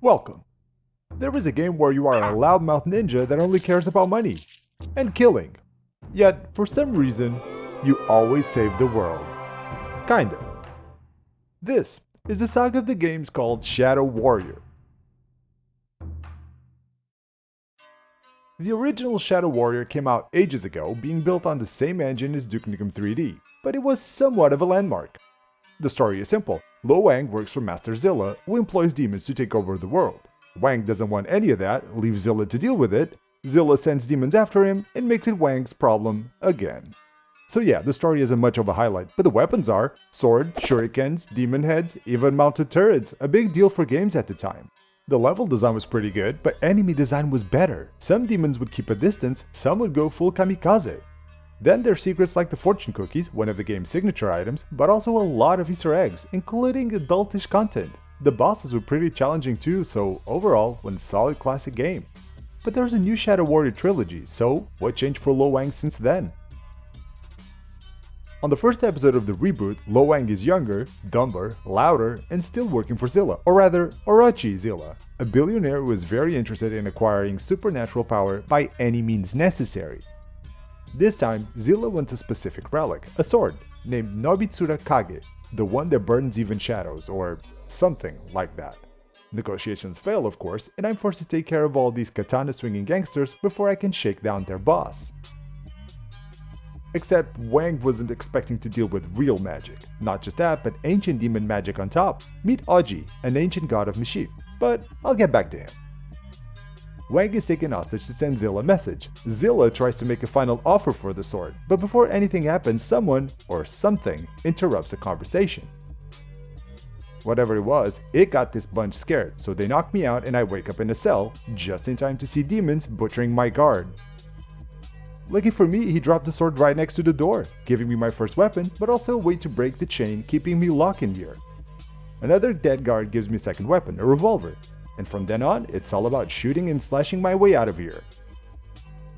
Welcome. There is a game where you are a loudmouth ninja that only cares about money and killing. Yet, for some reason, you always save the world. Kinda. This is the saga of the games called Shadow Warrior. The original Shadow Warrior came out ages ago, being built on the same engine as Duke Nukem 3D, but it was somewhat of a landmark. The story is simple. Wang works for Master Zilla, who employs demons to take over the world. Wang doesn't want any of that, leaves Zilla to deal with it. Zilla sends demons after him and makes it Wang's problem again. So yeah, the story isn't much of a highlight, but the weapons are sword, shurikens, demon heads, even mounted turrets, a big deal for games at the time. The level design was pretty good, but enemy design was better. Some demons would keep a distance, some would go full kamikaze. Then there's secrets like the fortune cookies, one of the game's signature items, but also a lot of Easter eggs, including adultish content. The bosses were pretty challenging too, so overall, one solid classic game. But there's a new Shadow Warrior trilogy, so what changed for Wang since then? On the first episode of the reboot, Wang is younger, dumber, louder, and still working for Zilla, or rather, Orochi Zilla, a billionaire who is very interested in acquiring supernatural power by any means necessary. This time, Zilla wants a specific relic, a sword, named Nobitsura Kage, the one that burns even shadows, or something like that. Negotiations fail, of course, and I'm forced to take care of all these katana-swinging gangsters before I can shake down their boss. Except Wang wasn't expecting to deal with real magic. Not just that, but ancient demon magic on top. Meet Oji, an ancient god of mischief, but I'll get back to him. Wang is taken hostage to send Zilla a message. Zilla tries to make a final offer for the sword, but before anything happens, someone, or something, interrupts the conversation. Whatever it was, it got this bunch scared, so they knock me out and I wake up in a cell, just in time to see demons butchering my guard. Lucky for me, he dropped the sword right next to the door, giving me my first weapon, but also a way to break the chain, keeping me locked in here. Another dead guard gives me a second weapon, a revolver. And from then on, it's all about shooting and slashing my way out of here.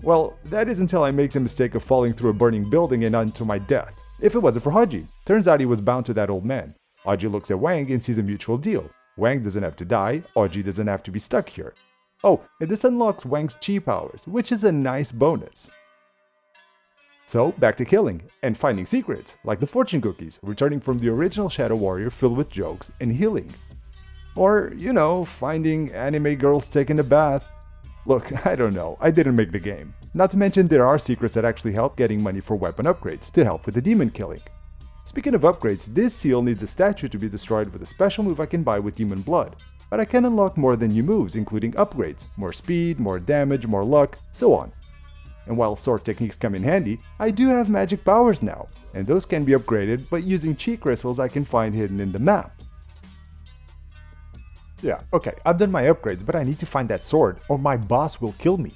Well, that is until I make the mistake of falling through a burning building and onto my death. If it wasn't for Haji, turns out he was bound to that old man. Haji looks at Wang and sees a mutual deal. Wang doesn't have to die, Haji doesn't have to be stuck here. Oh, and this unlocks Wang's chi powers, which is a nice bonus. So, back to killing, and finding secrets, like the fortune cookies, returning from the original Shadow Warrior filled with jokes and healing. Or, finding anime girls taking a bath. Look, I don't know, I didn't make the game. Not to mention there are secrets that actually help getting money for weapon upgrades to help with the demon killing. Speaking of upgrades, this seal needs a statue to be destroyed with a special move I can buy with demon blood. But I can unlock more than new moves, including upgrades, more speed, more damage, more luck, so on. And while sword techniques come in handy, I do have magic powers now, and those can be upgraded by using chi crystals I can find hidden in the map. Yeah, okay, I've done my upgrades, but I need to find that sword, or my boss will kill me.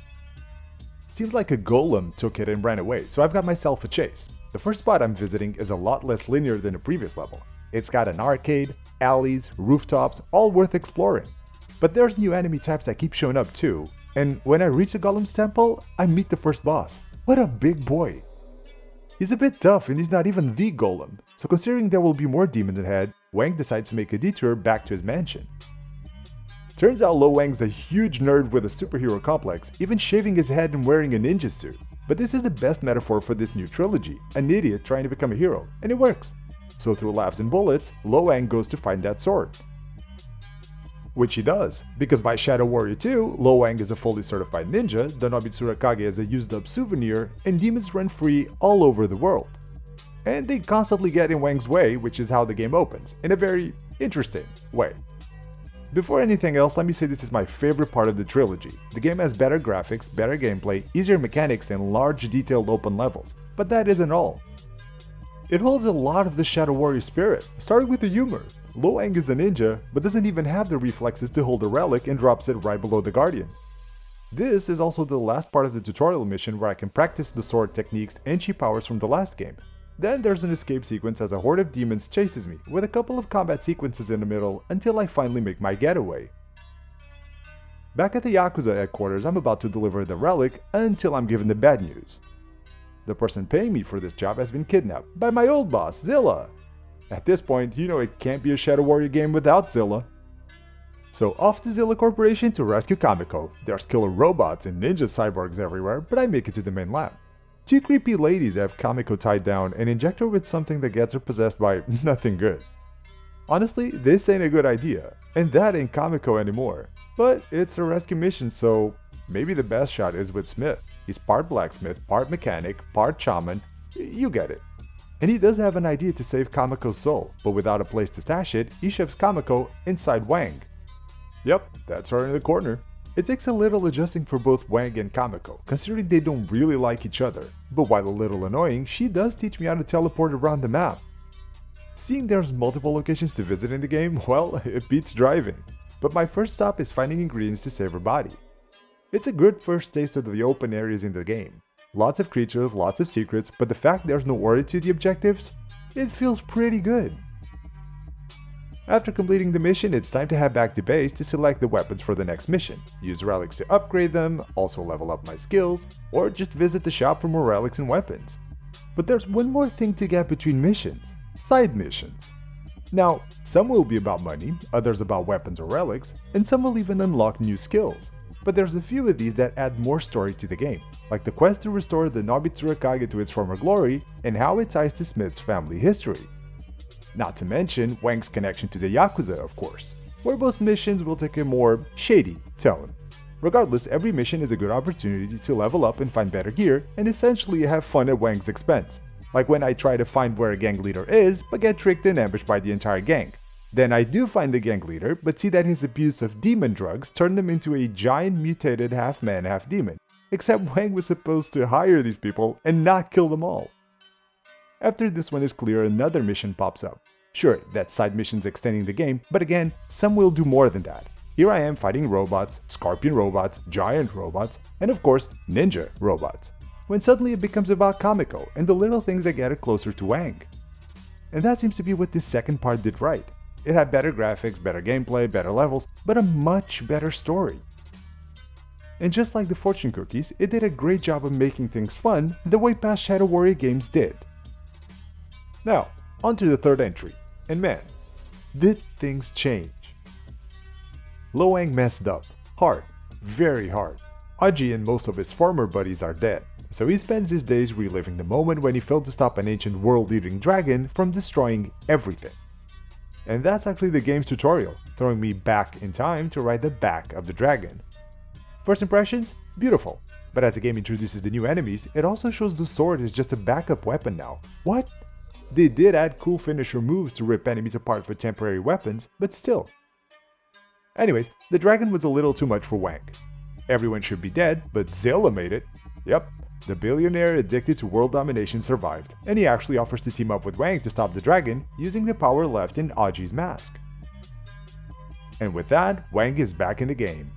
Seems like a golem took it and ran away, so I've got myself a chase. The first spot I'm visiting is a lot less linear than the previous level. It's got an arcade, alleys, rooftops, all worth exploring. But there's new enemy types that keep showing up too, and when I reach the golem's temple, I meet the first boss. What a big boy! He's a bit tough and he's not even the golem, so considering there will be more demons ahead, Wang decides to make a detour back to his mansion. Turns out Wang's a huge nerd with a superhero complex, even shaving his head and wearing a ninja suit. But this is the best metaphor for this new trilogy, an idiot trying to become a hero, and it works. So through laughs and bullets, Wang goes to find that sword. Which he does, because by Shadow Warrior 2, Wang is a fully certified ninja, the Nobitsura Kage is a used up souvenir, and demons run free all over the world. And they constantly get in Wang's way, which is how the game opens, in a very interesting way. Before anything else, let me say this is my favorite part of the trilogy. The game has better graphics, better gameplay, easier mechanics, and large detailed open levels, but that isn't all. It holds a lot of the Shadow Warrior spirit, starting with the humor. Wang is a ninja, but doesn't even have the reflexes to hold a relic and drops it right below the Guardian. This is also the last part of the tutorial mission where I can practice the sword techniques and chi powers from the last game. Then there's an escape sequence as a horde of demons chases me, with a couple of combat sequences in the middle until I finally make my getaway. Back at the Yakuza headquarters, I'm about to deliver the relic until I'm given the bad news. The person paying me for this job has been kidnapped by my old boss, Zilla. At this point, it can't be a Shadow Warrior game without Zilla. So off to Zilla Corporation to rescue Kamiko. There's killer robots and ninja cyborgs everywhere, but I make it to the main lab. Two creepy ladies have Kamiko tied down and inject her with something that gets her possessed by nothing good. Honestly, this ain't a good idea, and that ain't Kamiko anymore. But it's a rescue mission, so maybe the best shot is with Smith. He's part blacksmith, part mechanic, part shaman, you get it. And he does have an idea to save Kamiko's soul, but without a place to stash it, he shoves Kamiko inside Wang. Yep, that's her in the corner. It takes a little adjusting for both Wang and Kamiko, considering they don't really like each other. But while a little annoying, she does teach me how to teleport around the map. Seeing there's multiple locations to visit in the game, well, it beats driving. But my first stop is finding ingredients to save her body. It's a good first taste of the open areas in the game. Lots of creatures, lots of secrets, but the fact there's no order to the objectives, it feels pretty good. After completing the mission, it's time to head back to base to select the weapons for the next mission, use relics to upgrade them, also level up my skills, or just visit the shop for more relics and weapons. But there's one more thing to get between missions: side missions. Now, some will be about money, others about weapons or relics, and some will even unlock new skills. But there's a few of these that add more story to the game, like the quest to restore the Nobitsurakage to its former glory, and how it ties to Smith's family history. Not to mention Wang's connection to the Yakuza, of course, where both missions will take a more shady tone. Regardless, every mission is a good opportunity to level up and find better gear, and essentially have fun at Wang's expense. Like when I try to find where a gang leader is, but get tricked and ambushed by the entire gang. Then I do find the gang leader, but see that his abuse of demon drugs turned him into a giant mutated half-man, half-demon. Except Wang was supposed to hire these people and not kill them all. After this one is clear, another mission pops up. Sure, that side mission's extending the game, but again, some will do more than that. Here I am fighting robots, scorpion robots, giant robots, and of course, ninja robots. When suddenly it becomes about Kamiko and the little things that get her closer to Wang. And that seems to be what this second part did right. It had better graphics, better gameplay, better levels, but a much better story. And just like the fortune cookies, it did a great job of making things fun the way past Shadow Warrior games did. Now, on to the third entry, and man, did things change. Wang messed up, hard, very hard. Aji and most of his former buddies are dead, so he spends his days reliving the moment when he failed to stop an ancient world-eating dragon from destroying everything. And that's actually the game's tutorial, throwing me back in time to ride the back of the dragon. First impressions? Beautiful. But as the game introduces the new enemies, it also shows the sword is just a backup weapon now. What? They did add cool finisher moves to rip enemies apart for temporary weapons, but still. Anyways, the dragon was a little too much for Wang. Everyone should be dead, but Zilla made it. Yep, the billionaire addicted to world domination survived, and he actually offers to team up with Wang to stop the dragon using the power left in Aji's mask. And with that, Wang is back in the game.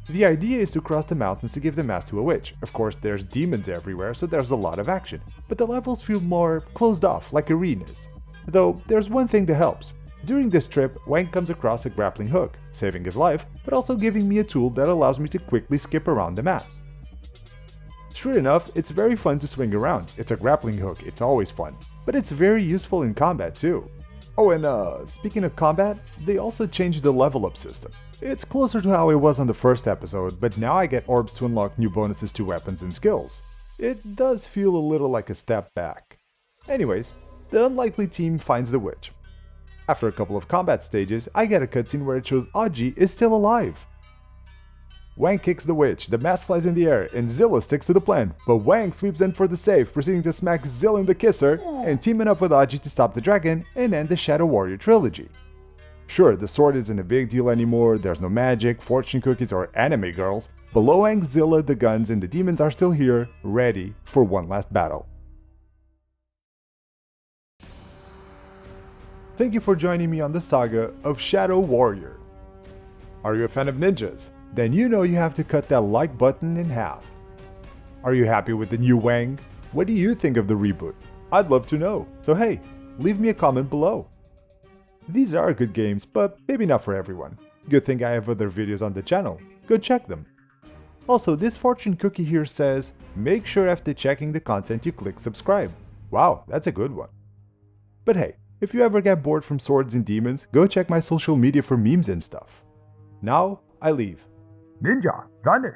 The idea is to cross the mountains to give the mask to a witch. Of course, there's demons everywhere, so there's a lot of action, but the levels feel more closed off, like arenas. Though, there's one thing that helps. During this trip, Wang comes across a grappling hook, saving his life, but also giving me a tool that allows me to quickly skip around the maps. Sure enough, it's very fun to swing around. It's a grappling hook, it's always fun, but it's very useful in combat too. Oh, and speaking of combat, they also changed the level up system. It's closer to how it was on the first episode, but now I get orbs to unlock new bonuses to weapons and skills. It does feel a little like a step back. Anyways, the unlikely team finds the witch. After a couple of combat stages, I get a cutscene where it shows Aji is still alive. Wang kicks the witch, the mask flies in the air, and Zilla sticks to the plan, but Wang sweeps in for the save, proceeding to smack Zilla in the kisser, and teaming up with Aji to stop the dragon and end the Shadow Warrior trilogy. Sure, the sword isn't a big deal anymore, there's no magic, fortune cookies, or anime girls, but Wang, Zilla, the guns, and the demons are still here, ready for one last battle. Thank you for joining me on the saga of Shadow Warrior. Are you a fan of ninjas? Then you know you have to cut that like button in half. Are you happy with the new Wang? What do you think of the reboot? I'd love to know, so hey, leave me a comment below. These are good games, but maybe not for everyone. Good thing I have other videos on the channel, go check them. Also, this fortune cookie here says, make sure after checking the content you click subscribe. Wow, that's a good one. But hey, if you ever get bored from swords and demons, go check my social media for memes and stuff. Now, I leave. Ninja, vanish!